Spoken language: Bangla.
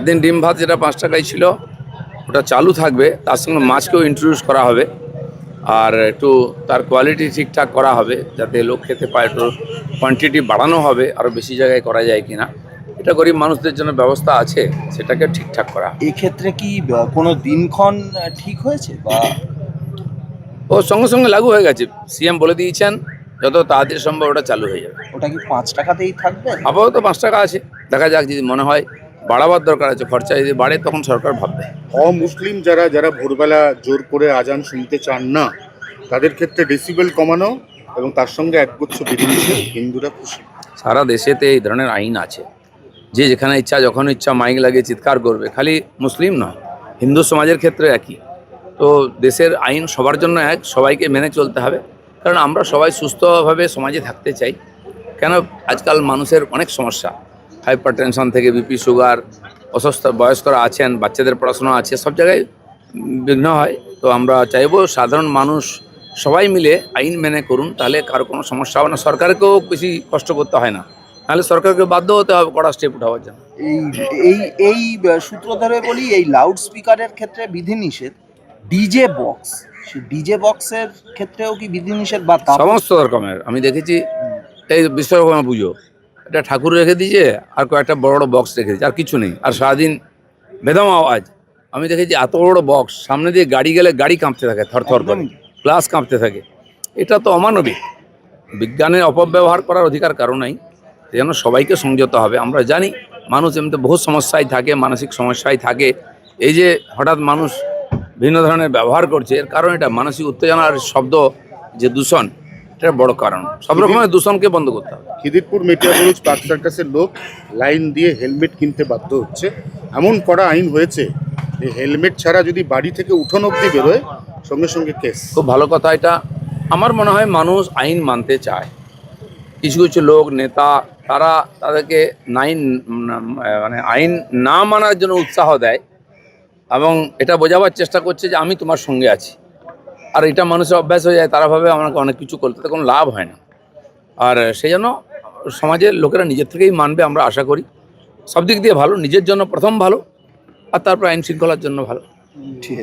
দিন ডিম ভাত যেটা 5 টাকায় ছিল ওটা চালু থাকবে, তার সঙ্গে মাছকেও ইন্ট্রোডিউস করা হবে, আর একটু তার কোয়ালিটি ঠিকঠাক করা হবে যাতে লোক খেতে পায়, একটু কোয়ান্টিটি বাড়ানো হবে, আরও বেশি জায়গায় করা যায় কিনা, এটা গরিব মানুষদের জন্য ব্যবস্থা আছে, সেটাকে ঠিকঠাক করা। এক্ষেত্রে কি কোনো দিনক্ষণ ঠিক হয়েছে বা ও সঙ্গে সঙ্গে লাগু হয়ে গেছে, সিএম বলে দিয়েছেন যত তাড়াতাড়ি সম্ভব ওটা চালু হয়ে যাবে। ওটা কি 5 টাকাতেই থাকবে? আপাতত 5 টাকা আছে, দেখা যাক, যদি মনে হয় বাড়াবার দরকার আছে, খরচা যদি বাড়ে তখন সরকার ভাববে। অমুসলিম যারা যারা ভোরবেলা জোর করে আজান শুনতে চান না, তাদের ক্ষেত্রে ডেসিবেল কমানো এবং তার সঙ্গে একগুচ্ছ বিধিনিষেধ, হিন্দুরা খুশি। সারা দেশেতে এই ধরনের আইন আছে, যে যেখানে ইচ্ছা যখন ইচ্ছা মাইক লাগিয়ে চিৎকার করবে, খালি মুসলিম নয়, হিন্দু সমাজের ক্ষেত্রে একই। তো দেশের আইন সবার জন্য এক, সবাইকে মেনে চলতে হবে, কারণ আমরা সবাই সুস্থভাবে সমাজে থাকতে চাই। কেন, আজকাল মানুষের অনেক সমস্যা, হাইপার টেনশন থেকে বিপি, সুগার, অসুস্থ বয়স্করা আছেন, বাচ্চাদের পড়াশোনা আছে, সব জায়গায় বিঘ্ন হয়। তো আমরা চাইবো সাধারণ মানুষ সবাই মিলে আইন মেনে করুন, তাহলে কারো কোনো সমস্যা হবে না, সরকারকেও বেশি কষ্ট করতে হয় না, নাহলে সরকারকে বাধ্য হতে হবে কড়া স্টেপ উঠাবার জন্য। এই এই এই সূত্র ধরে বলি, এই লাউড স্পিকারের ক্ষেত্রে বিধিনিষেধ, ডিজে বক্স, সেই ডিজে বক্সের ক্ষেত্রেও কি বিধিনিষেধ বা সমস্ত রকমের আমি দেখেছি। এই বিশ্বকর্মা পুজো, এটা ঠাকুর রেখে দিয়েছে আর কয়েকটা বড় বড় বক্স রেখে দিয়েছে, আর কিছু নেই, আর সারাদিন বেদম আওয়াজ। আমি দেখেছি এত বড় বক্স, সামনে দিয়ে গাড়ি গেলে গাড়ি কাঁপতে থাকে থরথর করে, গ্লাস কাঁপতে থাকে। এটা তো অমানবিক, বিজ্ঞানের অপব্যবহার করার অধিকার কারো নাই, যেন সবাইকে সংযত হবে। আমরা জানি মানুষ এমনিতে বহু সমস্যায় থাকে, মানসিক সমস্যায় থাকে, এই যে হঠাৎ মানুষ ভিন্ন ধরনের ব্যবহার করছে, এর কারণ এটা মানসিক উত্তেজনা আর শব্দ যে দূষণ, এটা বড় কারণ। সব রকমের দূষণকে বন্ধ করতে হবে। খিদিরপুর মেটিয়াবুরুজ পার্ক সার্কাসের লোক লাইন দিয়ে হেলমেট কিনতে বাধ্য হচ্ছে, এমন কড়া আইন হয়েছে যে হেলমেট ছাড়া যদি বাড়ি থেকে উঠোন অবধি বেরোয় সঙ্গে সঙ্গে কেস। খুব ভালো কথা এটা। আমার মনে হয় মানুষ আইন মানতে চায়, কিছু কিছু লোক নেতা তারা তাদেরকে মানে আইন না মানার জন্য উৎসাহ দেয়, এবং এটা বোঝাবার চেষ্টা করছে যে আমি তোমার সঙ্গে আছি, আর এটা মানুষের অভ্যাস হয়ে যায়, তারা ভাবে আমাকে অনেক কিছু করতে, তাতে কোনো লাভ হয় না। আর সেই জন্য সমাজের লোকেরা নিজের থেকেই মানবে, আমরা আশা করি। সব দিক দিয়ে ভালো, নিজের জন্য প্রথম ভালো, আর তারপর আইন শৃঙ্খলার জন্য ভালো। ঠিক